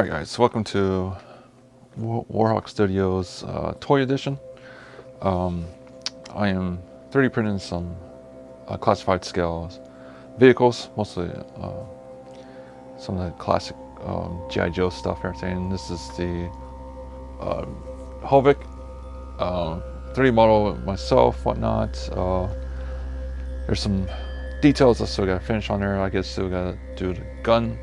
Alright guys, welcome to Warhawk Studios Toy Edition. I am 3D printing some classified scales vehicles, mostly some of the classic G.I. Joe stuff, everything. This is the Havoc 3D model myself, whatnot. There's some details I still gotta finish on there. I guess still gotta do the gun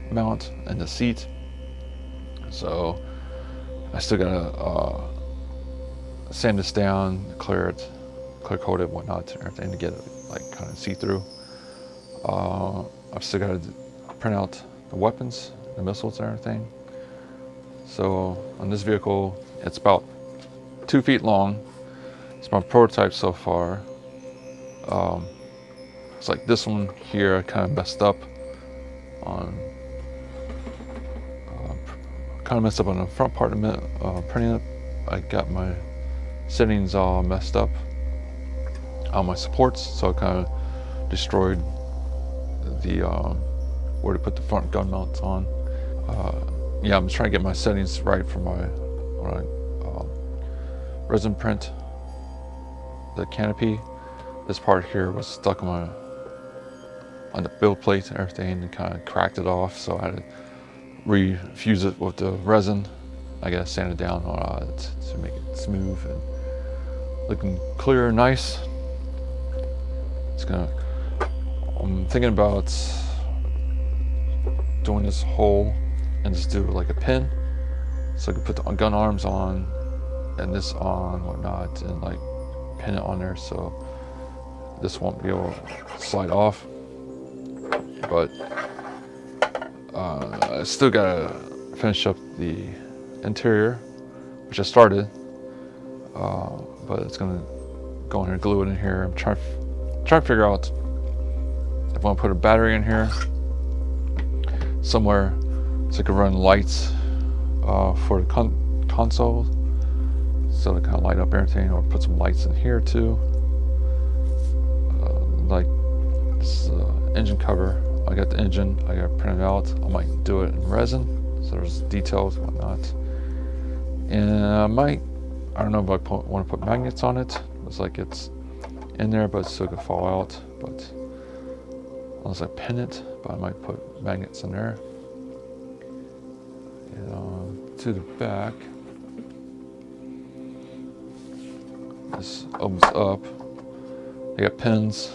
mount and the seat. So I still gotta sand this down, clear coat it, whatnot, everything to get it like kind of see through. I've still gotta print out the weapons, the missiles, and everything. So on this vehicle, it's about 2 feet long. It's my prototype so far. It's like this one here, I kind of messed up on. Kind of messed up on the front part of printing it. I got my settings all messed up on my supports, so I kind of destroyed the where to put the front gun mounts on. Yeah, I'm just trying to get my settings right for my resin print the canopy. This part here was stuck on the build plate and everything, and kind of cracked it off, so I had to refuse it with the resin. I gotta sand it down to make it smooth and looking clear and nice. I'm thinking about doing this hole and just do like a pin, so I can put the gun arms on and this on, whatnot, and like pin it on there so this won't be able to slide off. But I still gotta finish up the interior, which I started, but it's gonna go in here, glue it in here. I'm trying to figure out if I want to put a battery in here somewhere so I can run lights for the console, so to kind of light up everything, or put some lights in here too. Like this engine cover. I got the engine, I got it printed out. I might do it in resin, so there's details and whatnot. And I don't know if I want to put magnets on it. Looks like it's in there, but it still could fall out. But unless I pin it, but I might put magnets in there. And to the back, this opens up. I got pins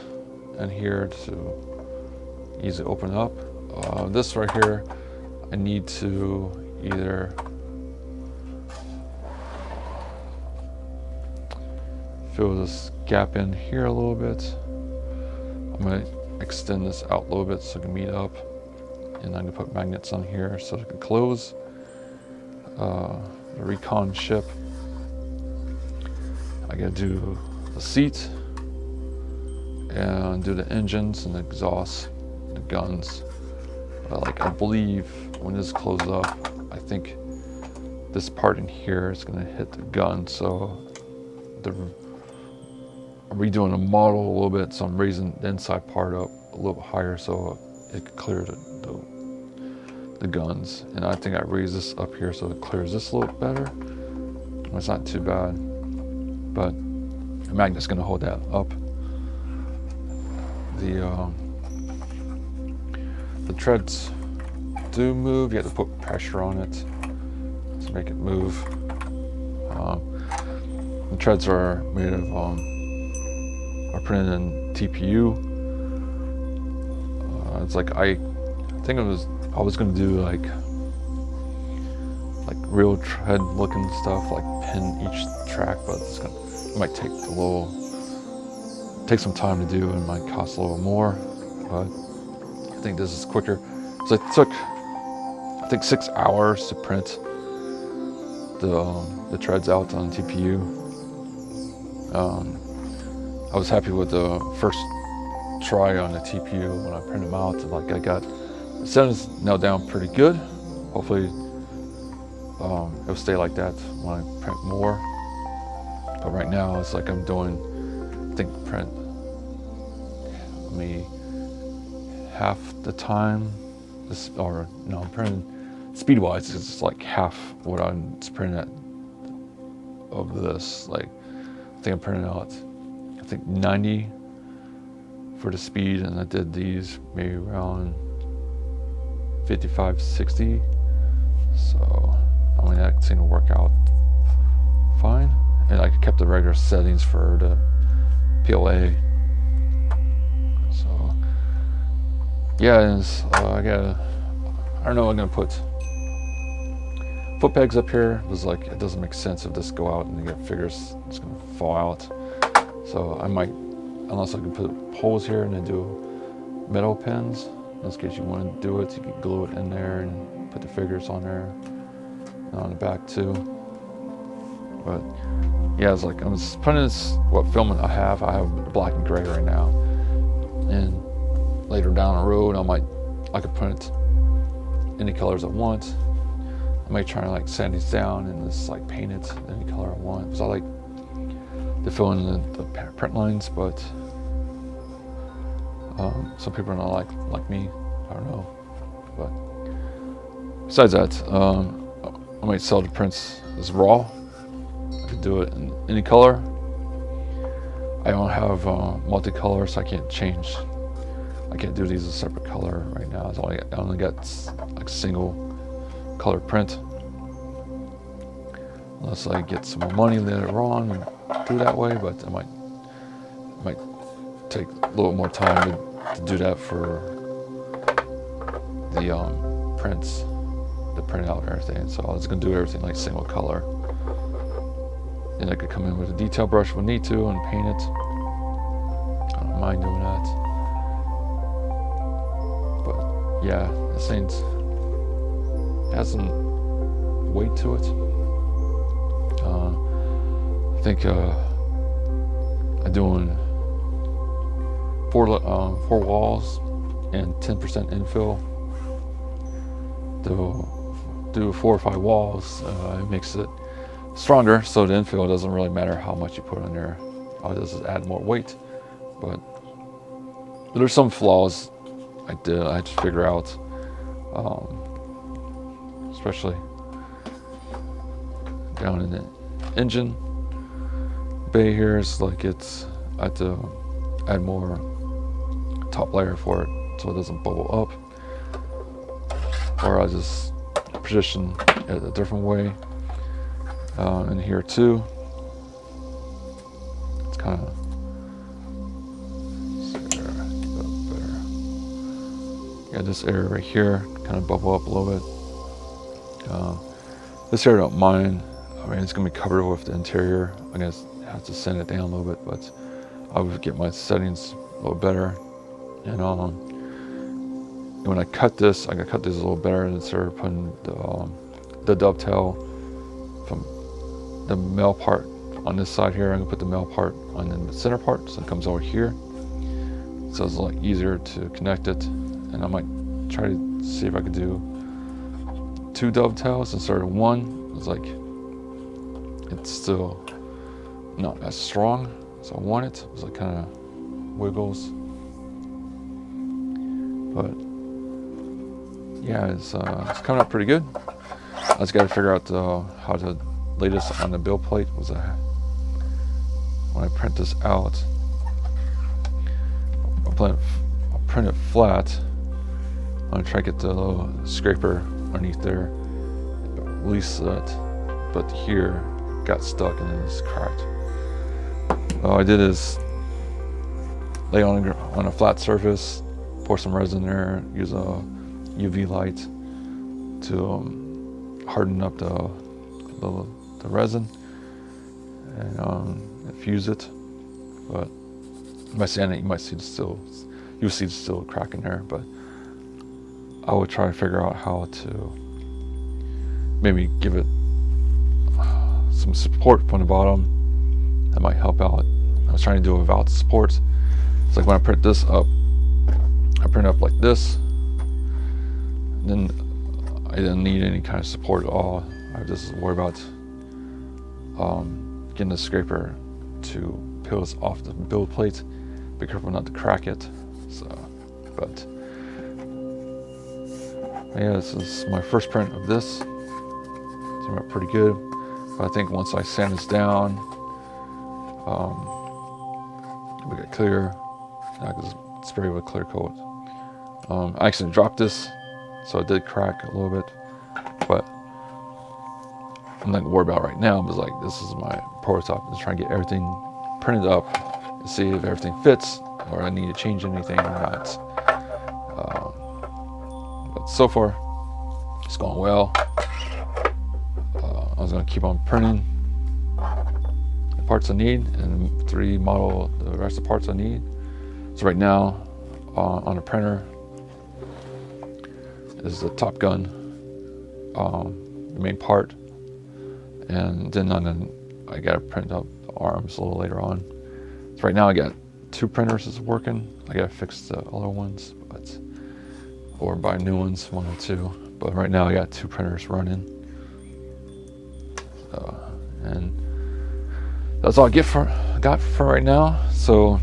in here to easily open up. This right here, I need to either fill this gap in here a little bit. I'm going to extend this out a little bit so it can meet up, and I'm going to put magnets on here so it can close. The recon ship, I got to do the seat and do the engines and the exhaust, the guns. I believe when this closes up, I think this part in here is going to hit the gun, so I'm redoing the model a little bit, so I'm raising the inside part up a little bit higher so it could clear the guns. And I think I raise this up here so it clears this a little better. It's not too bad, but the magnet's going to hold that up. The treads do move. You have to put pressure on it to make it move. The treads are made of are printed in TPU. It's like I think I was going to do like real tread looking stuff, like pin each track, but it might take some time to do and might cost a little more. But I think this is quicker. So it took, I think, 6 hours to print the treads out on TPU. I was happy with the first try on the TPU when I printed them out. Like I got the settings nailed down pretty good. Hopefully it'll stay like that when I print more. But right now it's like I'm doing, I think, print me half the time. I'm printing speed-wise, it's like half what I'm printing at of this. Like, I think I'm printing out, I think 90 for the speed, and I did these maybe around 55, 60. So, I mean, that seemed to work out fine. And I kept the regular settings for the PLA. So, yeah, and I don't know, I'm gonna put foot pegs up here. It was like, it doesn't make sense if this go out and you get figures, it's gonna fall out. So I might, unless I can put holes here and then do metal pins. In this case, you want to do it, you can glue it in there and put the figures on there and on the back too. But yeah, it's like, I'm just putting this, what filament I have black and gray right now. And later down the road, I could print any colors I want. I might try to like sand these down and just like paint it any color I want. Because I like to fill in the print lines, but some people are not like me. I don't know. But besides that, I might sell the prints as raw. I could do it in any color. I don't have multicolor, so I can't change. I can't do these as a separate color right now. I only got like single color print. Unless I get some more money later on and do that way, but I might take a little more time to do that for the prints, the print out and everything. So I was gonna do everything like single color. Then I could come in with a detail brush if I need to and paint it. I don't mind doing that. But yeah, this thing has some weight to it. I think I'm doing four walls and 10% infill. Do 4 or 5 walls. It makes it stronger, so the infill doesn't really matter how much you put on there. All it does is add more weight. But there's some flaws I had to figure out, especially down in the engine bay here. It's like I had to add more top layer for it so it doesn't bubble up, or I just position it a different way. In here too, it's kind of better. Yeah, this area right here kind of bubble up a little bit. This area I don't mind. I mean, it's gonna be covered with the interior. I guess I have to sand it down a little bit, but I would get my settings a little better. And when I cut this, I cut this a little better and started putting the dovetail from the male part on this side here. I'm gonna put the male part on the center part, so it comes over here. So it's a lot easier to connect it. And I might try to see if I could do 2 dovetails instead of 1. It's like, it's still not as strong, so I want it. It's like kind of wiggles. But yeah, it's coming up pretty good. I just got to figure out how to lay this on the build plate. When I print this out, I'll print it flat. I'm gonna try to get the little scraper underneath there, release that, but here got stuck and it's cracked. All I did is lay on a flat surface, pour some resin there, use a UV light to harden up the resin and infuse it. But by sanding it, you might see you'll see still a crack in there. But I would try to figure out how to maybe give it some support from the bottom. That might help out. I was trying to do it without support. It's like when I print this up, I print up like this, then I didn't need any kind of support at all. I just worry about getting the scraper to peel this off the build plate. Be careful not to crack it. So, but Yeah, this is my first print of this. Came out pretty good. But I think once I sand this down, we get clear. I can spray with a clear coat. I actually dropped this, so it did crack a little bit, but I'm not worried about it right now. Because like this is my prototype. I'm just trying to get everything printed up and see if everything fits or I need to change anything or not. But so far, it's going well. I was going to keep on printing the parts I need and 3D model the rest of the parts I need. So right now, on the printer is the Top Gun, the main part, and then I got to print up the arms a little later on. So right now I got 2 printers is working. I got to fix the other ones, or buy new ones, 1 or 2. But right now I got 2 printers running, and that's all I got for right now. So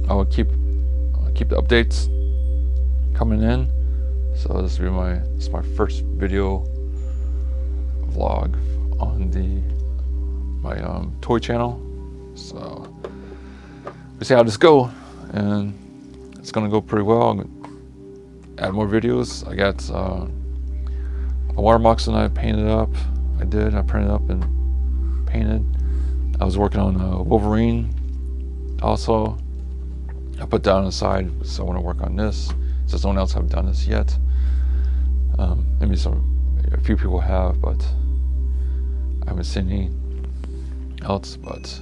I will keep the updates coming in. So this will be my first video vlog on my toy channel. So we see how this go, and it's gonna go pretty well. I'm gonna add more videos. I got a watermarks and I painted up. I printed up and painted. I was working on Wolverine also. I put that on the side, so I want to work on this. So someone else haven't done this yet. Maybe a few people have, but I haven't seen any else. But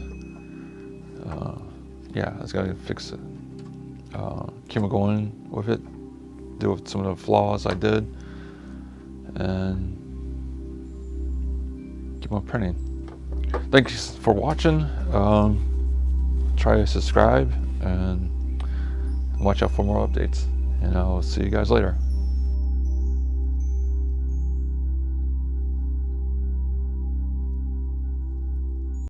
yeah, I just gotta fix it. Keep on going with it. Deal with some of the flaws I did, and keep on printing. Thanks for watching. Try to subscribe and watch out for more updates, and I'll see you guys later.